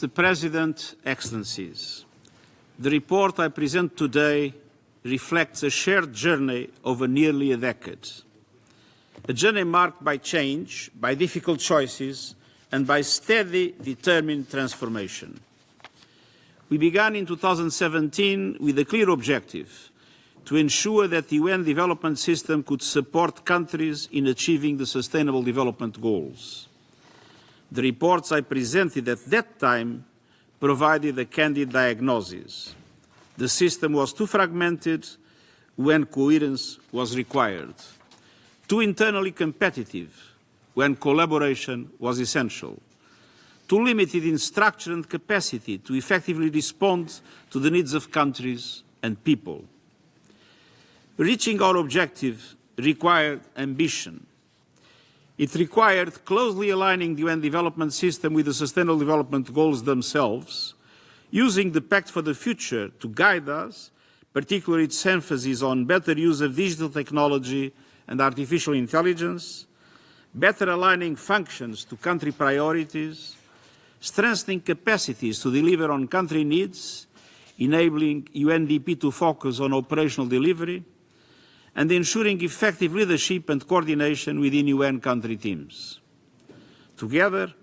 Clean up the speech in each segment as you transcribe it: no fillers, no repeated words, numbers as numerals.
Mr. President, Excellencies, the report I present today reflects a shared journey over nearly a decade. A journey marked by change, by difficult choices, and by steady, determined transformation. We began in 2017 with a clear objective to ensure that the UN development system could support countries in achieving the Sustainable Development Goals. The reports I presented at that time provided a candid diagnosis. The system was too fragmented when coherence was required, too internally competitive when collaboration was essential, too limited in structure and capacity to effectively respond to the needs of countries and people. Reaching our objective required ambition. It required closely aligning the UN development system with the Sustainable Development Goals themselves, using the Pact for the Future to guide us, particularly its emphasis on better use of digital technology and artificial intelligence, better aligning functions to country priorities, strengthening capacities to deliver on country needs, enabling UNDP to focus on operational delivery, and ensuring effective leadership and coordination within UN country teams. Together,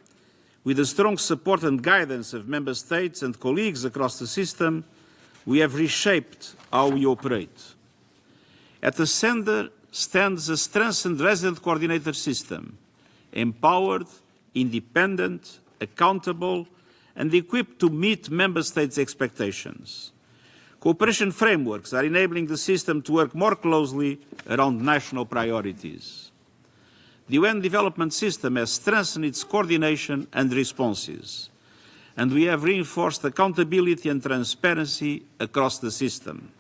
with the strong support and guidance of Member States and colleagues across the system, we have reshaped how we operate. At the centre stands a strengthened resident coordinator system, empowered, independent, accountable, and equipped to meet Member States' expectations. Cooperation frameworks are enabling the system to work more closely around national priorities. The UN development system has strengthened its coordination and responses, and we have reinforced accountability and transparency across the system.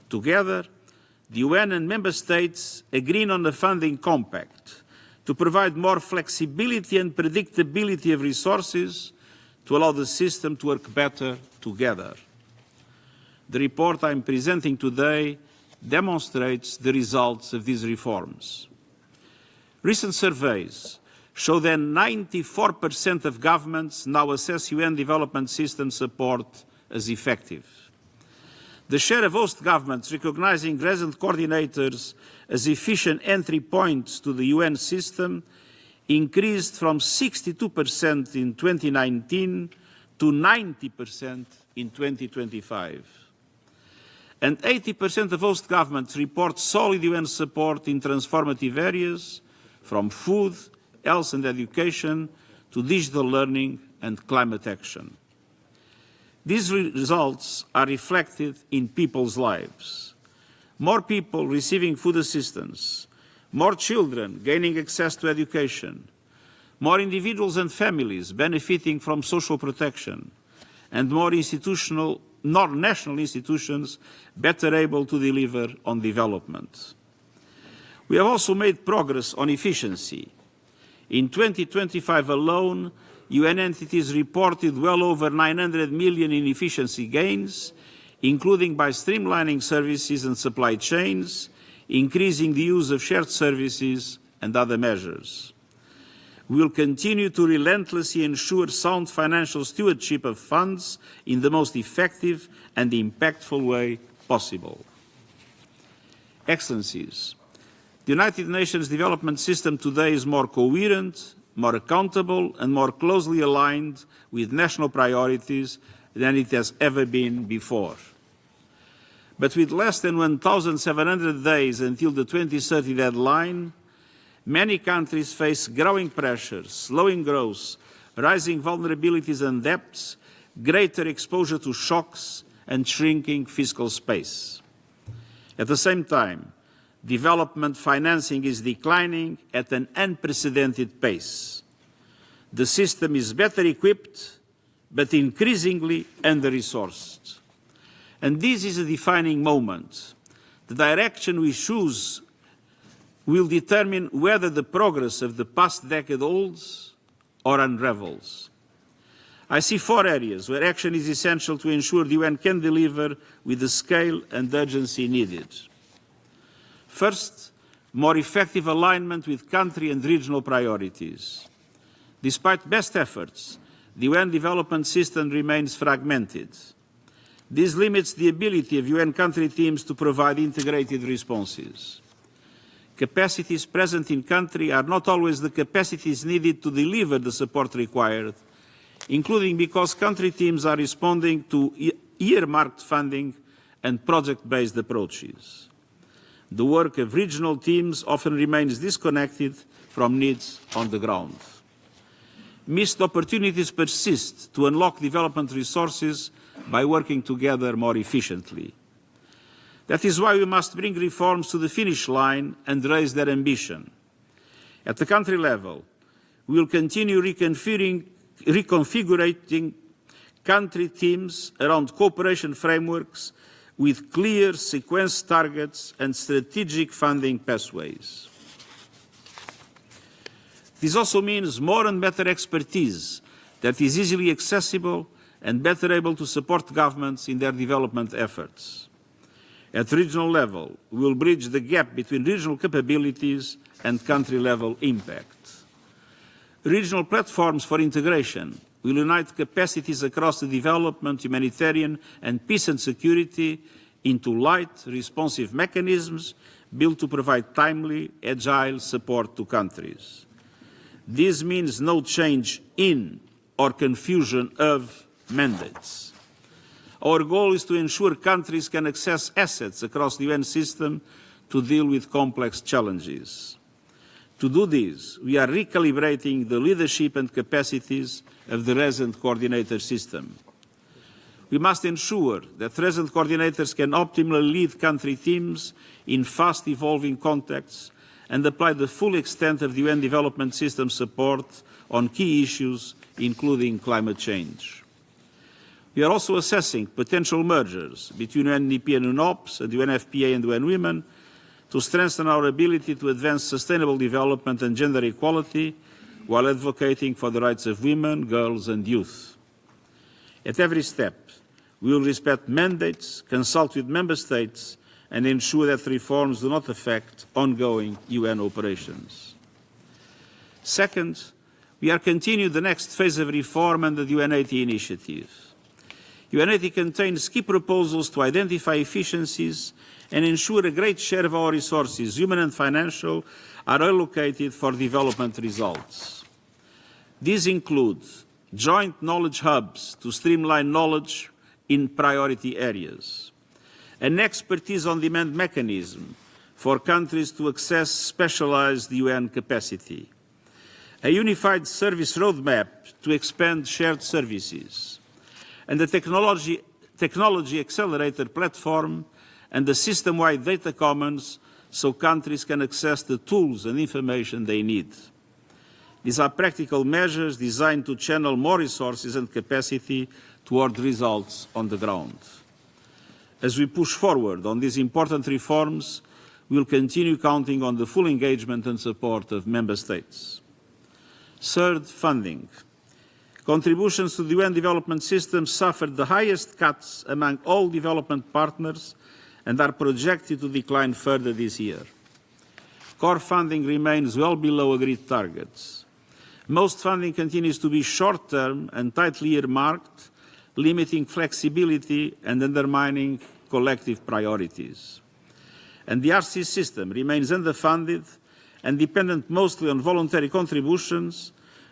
Together, the UN and Member States agreed on the funding compact to provide more flexibility and predictability of resources to allow the system to work better together. The report I am presenting today demonstrates the results of these reforms. Recent surveys show that 94% of governments now assess UN development system support as effective. The share of host governments recognizing resident coordinators as efficient entry points to the UN system increased from 62% in 2019 to 90% in 2025. And 80% of host governments report solid UN support in transformative areas, from food, health and education, to digital learning and climate action. These results are reflected in people's lives. More people receiving food assistance, more children gaining access to education, more individuals and families benefiting from social protection, and more national institutions better able to deliver on development. We have also made progress on efficiency. In 2025 alone, UN entities reported well over 900 million in efficiency gains, including by streamlining services and supply chains, increasing the use of shared services and other measures. We will continue to relentlessly ensure sound financial stewardship of funds in the most effective and impactful way possible. Excellencies, the United Nations development system today is more coherent, more accountable, and more closely aligned with national priorities than it has ever been before. But with less than 1,700 days until the 2030 deadline, many countries face growing pressures, slowing growth, rising vulnerabilities and debts, greater exposure to shocks, and shrinking fiscal space. At the same time, development financing is declining at an unprecedented pace. The system is better equipped, but increasingly under-resourced. And this is a defining moment. The direction we choose will determine whether the progress of the past decade holds or unravels. I see 4 areas where action is essential to ensure the UN can deliver with the scale and urgency needed. First, more effective alignment with country and regional priorities. Despite best efforts, the UN development system remains fragmented. This limits the ability of UN country teams to provide integrated responses. Capacities present in country are not always the capacities needed to deliver the support required, including because country teams are responding to earmarked funding and project-based approaches. The work of regional teams often remains disconnected from needs on the ground. Missed opportunities persist to unlock development resources by working together more efficiently. That is why we must bring reforms to the finish line and raise their ambition. At the country level, we will continue reconfiguring country teams around cooperation frameworks with clear sequence targets and strategic funding pathways. This also means more and better expertise that is easily accessible and better able to support governments in their development efforts. At regional level, we will bridge the gap between regional capabilities and country-level impact. Regional platforms for integration will unite capacities across the development, humanitarian, and peace and security into light, responsive mechanisms built to provide timely, agile support to countries. This means no change in or confusion of mandates. Our goal is to ensure countries can access assets across the UN system to deal with complex challenges. To do this, we are recalibrating the leadership and capacities of the resident coordinator system. We must ensure that resident coordinators can optimally lead country teams in fast-evolving contexts and apply the full extent of the UN development system support on key issues, including climate change. We are also assessing potential mergers between UNDP and UNOPS and UNFPA and UN Women to strengthen our ability to advance sustainable development and gender equality while advocating for the rights of women, girls and youth. At every step, we will respect mandates, consult with member states and ensure that reforms do not affect ongoing UN operations. Second, we are continuing the next phase of reform under the UN80 initiative. UN80 contains key proposals to identify efficiencies and ensure a great share of our resources, human and financial, are allocated for development results. These include joint knowledge hubs to streamline knowledge in priority areas, an expertise on demand mechanism for countries to access specialized UN capacity, a unified service roadmap to expand shared services, and the technology accelerator platform and the system-wide data commons so countries can access the tools and information they need. These are practical measures designed to channel more resources and capacity toward results on the ground. As we push forward on these important reforms, we will continue counting on the full engagement and support of Member States. Third, funding. Contributions to the UN development system suffered the highest cuts among all development partners and are projected to decline further this year. Core funding remains well below agreed targets. Most funding continues to be short-term and tightly earmarked, limiting flexibility and undermining collective priorities. And the RC system remains underfunded and dependent mostly on voluntary contributions,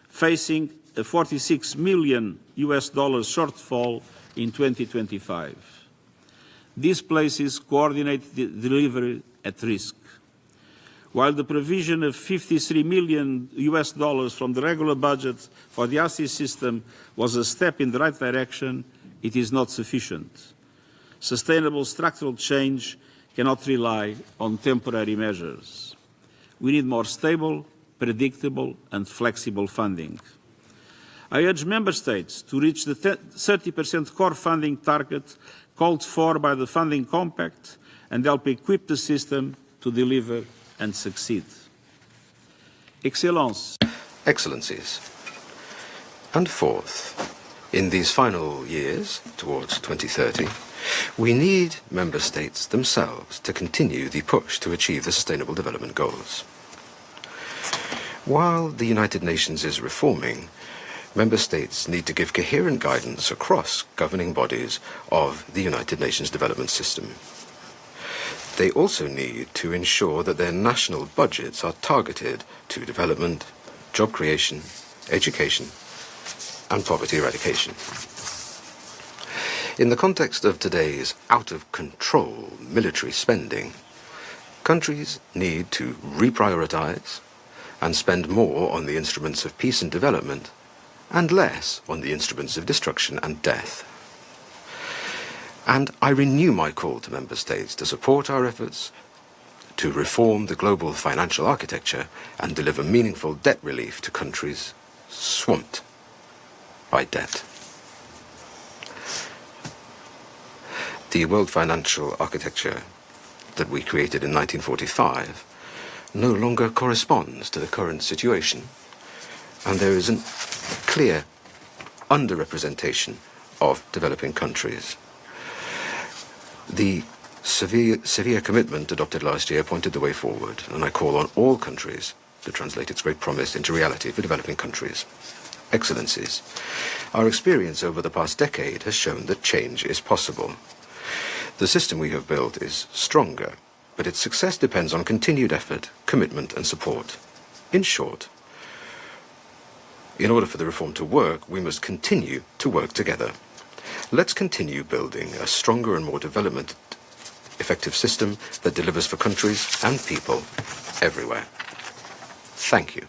facing a $46 million shortfall in 2025. This places coordinated delivery at risk. While the provision of $53 million from the regular budget for the RC system was a step in the right direction, it is not sufficient. Sustainable structural change cannot rely on temporary measures. We need more stable, predictable and flexible funding. I urge Member States to reach the 30% core funding target called for by the Funding Compact and help equip the system to deliver and succeed. Excellencies. And fourth, in these final years, towards 2030, we need Member States themselves to continue the push to achieve the Sustainable Development Goals. While the United Nations is reforming, Member States need to give coherent guidance across governing bodies of the United Nations Development System. They also need to ensure that their national budgets are targeted to development, job creation, education, and poverty eradication. In the context of today's out-of-control military spending, countries need to reprioritize and spend more on the instruments of peace and development and less on the instruments of destruction and death. And I renew my call to Member States to support our efforts to reform the global financial architecture and deliver meaningful debt relief to countries swamped by debt. The world financial architecture that we created in 1945 no longer corresponds to the current situation, and there is a clear underrepresentation of developing countries. The severe commitment adopted last year pointed the way forward, and I call on all countries to translate its great promise into reality for developing countries. Excellencies, our experience over the past decade has shown that change is possible. The system we have built is stronger, but its success depends on continued effort, commitment, and support. In short, in order for the reform to work, we must continue to work together. Let's continue building a stronger and more development-effective system that delivers for countries and people everywhere. Thank you.